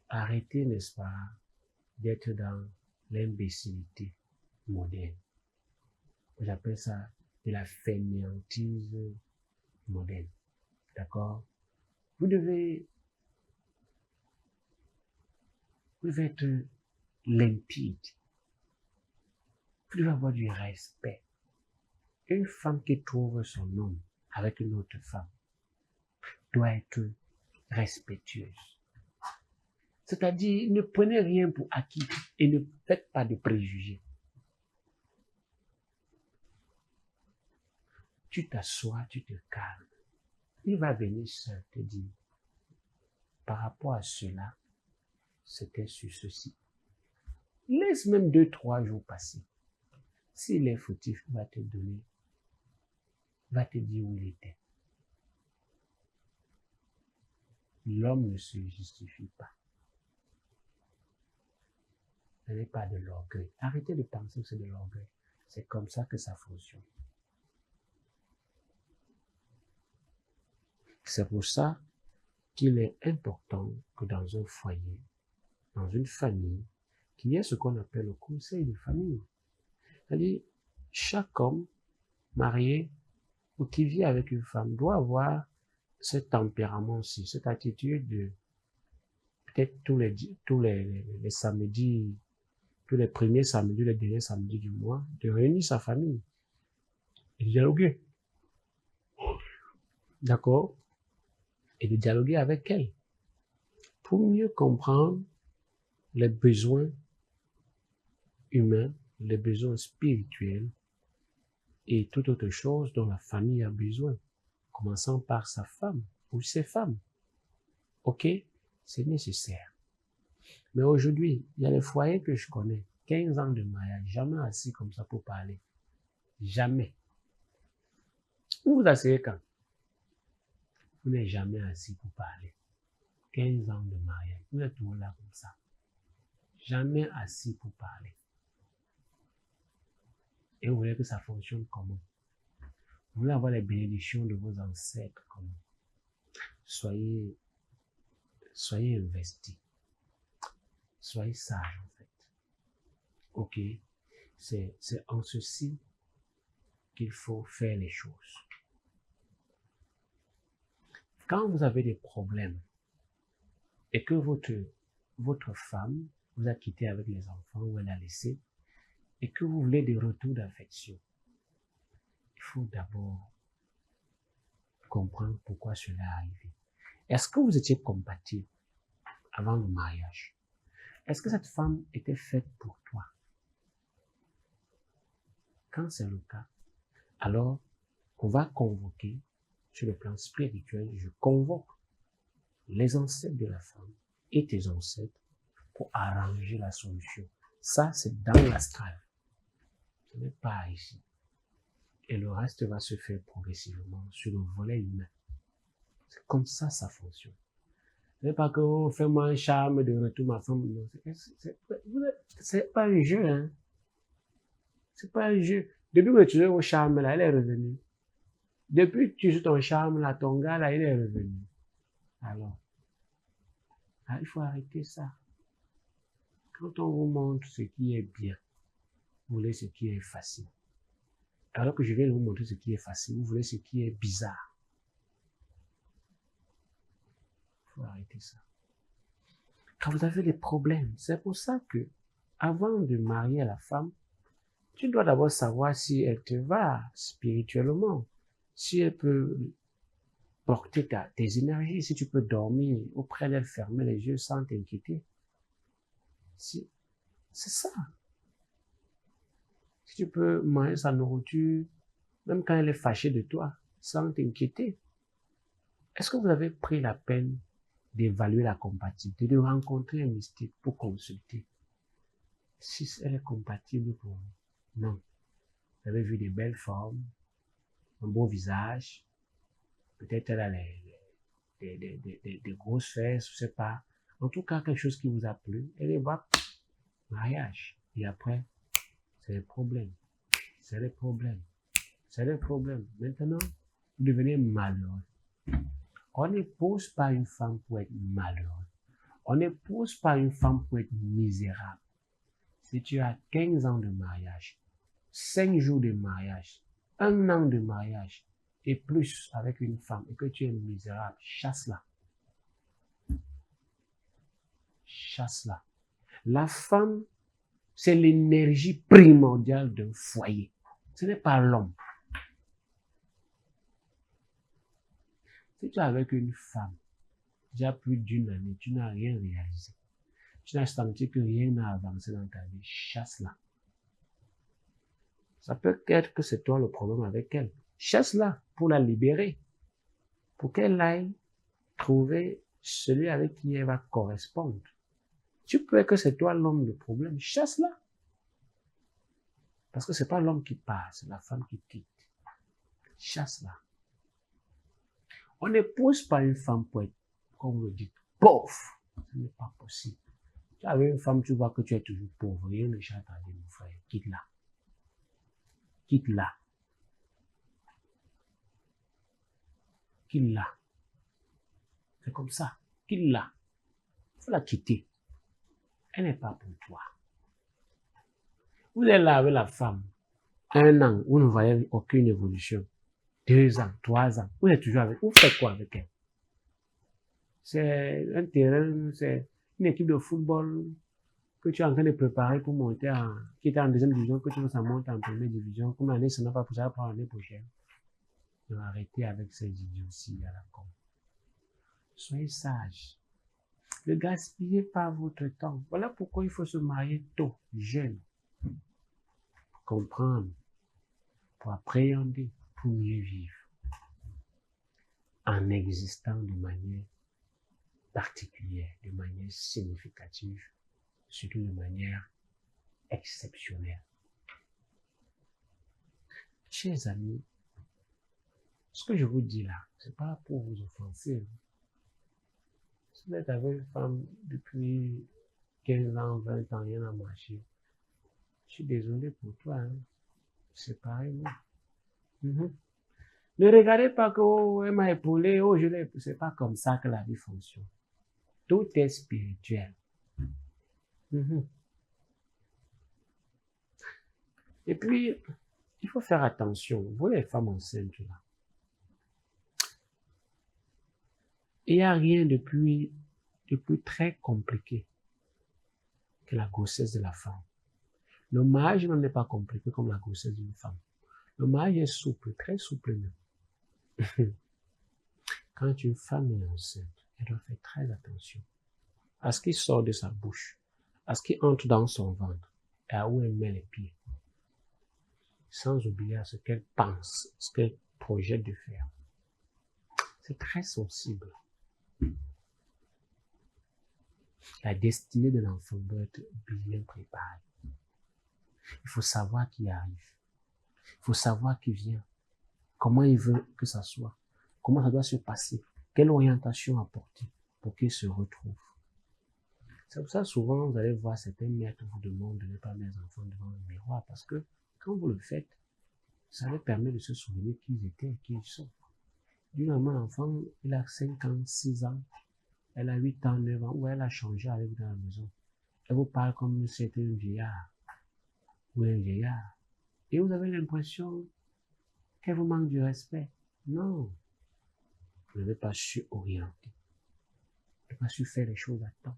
arrêtez, n'est-ce pas, d'être dans l'imbécilité moderne. J'appelle ça de la fainéantise moderne. D'accord? Vous devez être limpide. Vous devez avoir du respect. Une femme qui trouve son homme avec une autre femme doit être respectueuse. C'est-à-dire, ne prenez rien pour acquis et ne faites pas de préjugés. Tu t'assois, tu te calmes. Il va venir seul te dire, par rapport à cela, c'était sur ceci. Laisse même 2-3 jours passer. S'il est fautif, il va te donner, il va te dire où il était. L'homme ne se justifie pas. Ce n'est pas de l'orgueil. Arrêtez de penser que c'est de l'orgueil. C'est comme ça que ça fonctionne. C'est pour ça qu'il est important que dans un foyer, dans une famille, qu'il y ait ce qu'on appelle le conseil de famille. C'est-à-dire, chaque homme marié ou qui vit avec une femme doit avoir ce tempérament-ci, cette attitude de peut-être tous les samedis, tous les premiers samedis, les derniers samedis du mois, de réunir sa famille et de dialoguer. D'accord? Et de dialoguer avec elle pour mieux comprendre les besoins humains, les besoins spirituels et toute autre chose dont la famille a besoin, commençant par sa femme ou ses femmes. Ok? C'est nécessaire. Mais aujourd'hui, il y a des foyers que je connais, 15 ans de mariage, jamais assis comme ça pour parler. Jamais. Vous vous asseyez quand? Vous n'êtes jamais assis pour parler. 15 ans de mariage, vous êtes toujours là comme ça. Jamais assis pour parler. Et vous voulez que ça fonctionne comment? Vous voulez avoir les bénédictions de vos ancêtres comment? Soyez investis. Soyez sages en fait. Ok? C'est en ceci qu'il faut faire les choses. Quand vous avez des problèmes et que votre femme vous a quitté avec les enfants ou elle a laissé et que vous voulez des retours d'affection, il faut d'abord comprendre pourquoi cela est arrivé. Est-ce que vous étiez compatibles avant le mariage? Est-ce que cette femme était faite pour toi? Quand c'est le cas, alors on va convoquer, sur le plan spirituel, je convoque les ancêtres de la femme et tes ancêtres pour arranger la solution. Ça, c'est dans l'astral. Ce n'est pas ici. Et le reste va se faire progressivement sur le volet humain. C'est comme ça, ça fonctionne. Ce n'est pas que, oh, fais-moi un charme de retour, ma femme. Non, c'est pas un jeu, hein. C'est pas un jeu. Depuis que tu es au charme, là, elle est revenue. Depuis que tu joues ton charme, là, ton gars, là, il est revenu. Alors, il faut arrêter ça. Quand on vous montre ce qui est bien, vous voulez ce qui est facile. Alors que je viens de vous montrer ce qui est facile, vous voulez ce qui est bizarre. Il faut arrêter ça. Quand vous avez des problèmes, c'est pour ça que, avant de marier la femme, tu dois d'abord savoir si elle te va spirituellement, si elle peut porter tes énergies, si tu peux dormir auprès d'elle, fermer les yeux sans t'inquiéter. C'est ça. Si tu peux manger sa nourriture, même quand elle est fâchée de toi, sans t'inquiéter. Est-ce que vous avez pris la peine d'évaluer la compatibilité, de rencontrer un mystique pour consulter si elle est compatible pour vous? Non. Vous avez vu des belles formes, un beau visage, peut-être elle a des grosses fesses, je sais pas. En tout cas, quelque chose qui vous a plu, et voilà, mariage. Et après, c'est les problèmes. C'est les problèmes. C'est les problèmes. Maintenant, vous devenez malheureux. On n'épouse pas une femme pour être malheureux. On n'épouse pas une femme pour être misérable. Si tu as 15 ans de mariage, 5 jours de mariage, 1 an de mariage et plus avec une femme et que tu es misérable, chasse-la. Chasse-la. La femme, c'est l'énergie primordiale d'un foyer. Ce n'est pas l'homme. Si tu es avec une femme, déjà plus d'une année, tu n'as rien réalisé. Tu n'as senti que rien n'a avancé dans ta vie, chasse-la. Ça peut être que c'est toi le problème avec elle. Chasse-la pour la libérer. Pour qu'elle aille trouver celui avec qui elle va correspondre. Tu peux que c'est toi l'homme le problème. Chasse-la. Parce que c'est pas l'homme qui part, c'est la femme qui quitte. Chasse-la. On n'épouse pas une femme pour être, comme vous le dites, pauvre. Ce n'est pas possible. Tu as une femme, tu vois que tu es toujours pauvre. Rien ne change ta vie, mon frère. Quitte-la. Quitte-la. Quitte-la. C'est comme ça. Quitte-la. Il faut la quitter. Elle n'est pas pour toi. Vous êtes là avec la femme. 1 an, vous ne voyez aucune évolution. 2 ans, 3 ans. Vous êtes toujours avec. Vous faites quoi avec elle? C'est un terrain, c'est une équipe de football que tu es en train de préparer pour monter qui était en 2e division, que tu veux ça monte en 1re division. Comme l'année, ça n'a pas pour ça pour l'année prochaine. Donc, arrêtez avec ces idioties à la con. Soyez sages. Ne gaspillez pas votre temps. Voilà pourquoi il faut se marier tôt, jeune. Pour comprendre, pour appréhender, pour mieux vivre. En existant de manière particulière, de manière significative, surtout de manière exceptionnelle. Chers amis, ce que je vous dis là, c'est pas pour vous offenser. Si vous êtes avec une femme depuis 15 ans, 20 ans, rien n'a marché, je suis désolé pour toi, hein. C'est pareil, non? Ne regardez pas que oh, elle m'a épaulé, oh, je l'ai. C'est pas comme ça que la vie fonctionne. Tout est spirituel. Et puis, il faut faire attention. Vous les femmes enceintes là. Il n'y a rien de plus très compliqué que la grossesse de la femme. Le mariage n'est pas compliqué comme la grossesse d'une femme. Le mariage est souple, très souple même. Quand une femme est enceinte, elle doit faire très attention à ce qui sort de sa bouche, à ce qui entre dans son ventre et à où elle met les pieds. Sans oublier à ce qu'elle pense, ce qu'elle projette de faire. C'est très sensible. La destinée de l'enfant doit être bien préparée. Il faut savoir qui arrive. Il faut savoir qui vient. Comment il veut que ça soit. Comment ça doit se passer. Quelle orientation apporter pour qu'il se retrouve. C'est pour ça souvent vous allez voir certains maîtres vous demandent de ne pas mettre les enfants devant le miroir parce que quand vous le faites, ça leur permet de se souvenir qui ils étaient et qui ils sont. Du moment l'enfant, il a 5 ans, 6 ans, elle a 8 ans, 9 ans, ou elle a changé avec vous dans la maison. Elle vous parle comme si c'était un vieillard ou un vieillard. Et vous avez l'impression qu'elle vous manque du respect. Non. Vous n'avez pas su orienter. Vous n'avez pas su faire les choses à temps.